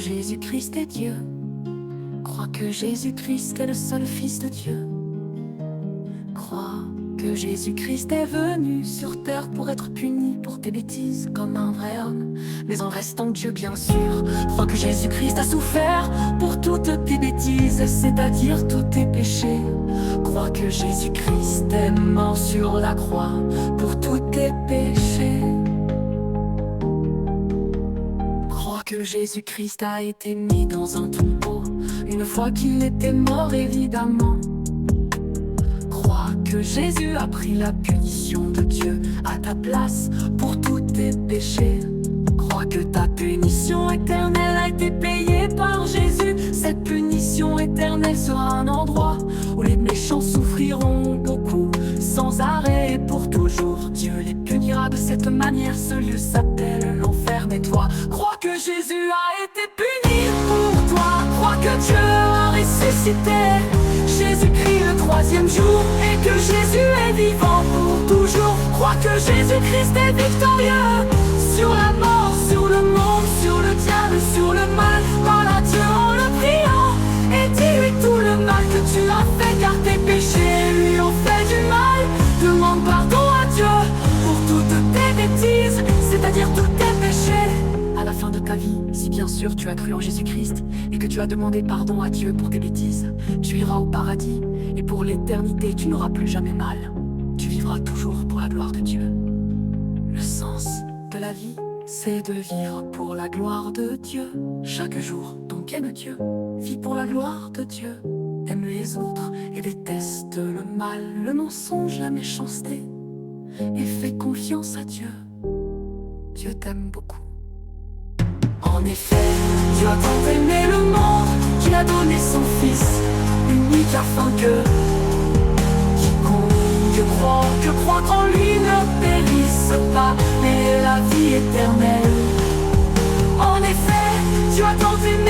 Jésus-Christ est Dieu. Crois que Jésus-Christ est le seul Fils de Dieu. Crois que Jésus-Christ est venu sur terre pour être puni pour tes bêtises comme un vrai homme, mais en restant Dieu bien sûr. Crois que Jésus-Christ a souffert pour toutes tes bêtises, c'est-à-dire tous tes péchés. Crois que Jésus-Christ est mort sur la croix pour tous tes péchés. Crois que Jésus-Christ a été mis dans un tombeau une fois qu'il était mort évidemment. Crois que Jésus a pris la punition de Dieu à ta place pour tous tes péchés. Crois que ta punition éternelle a été payée par Jésus. Cette punition éternelle sera un endroit où les méchants souffriront beaucoup, sans arrêt et pour toujours. Dieu les punira de cette manière, ce lieu s'appelle l'enfer. Mais toi, crois que Jésus a été puni pour toi. Crois que Dieu a ressuscité Jésus-Christ le troisième jour et que Jésus est vivant pour toujours. Crois que Jésus-Christ est victorieux sur la mort, sur le monde, sur le diable, sur le mal. Parle à Dieu en le priant et dis-lui tout le mal que tu as fait, car tes péchés lui ont fait du mal. Demande pardon à Dieu pour toutes tes bêtises, c'est-à-dire tous tes péchés. À la fin de ta vie, si bien sûr tu as cru en Jésus-Christ et que tu as demandé pardon à Dieu pour tes bêtises, tu iras au paradis et pour l'éternité tu n'auras plus jamais mal. Tu vivras toujours pour la gloire de Dieu. Le sens de la vie, c'est de vivre pour la gloire de Dieu chaque jour. Donc aime Dieu, vis pour la gloire de Dieu. Aime les autres et déteste le mal, le mensonge, la méchanceté, et fais confiance à Dieu. Dieu t'aime beaucoup. En effet, Dieu a tant aimé le monde qu'il a donné son Fils unique afin que quiconque croit en lui ne périsse pas, mais ait la vie éternelle. En effet, Dieu a tant aimé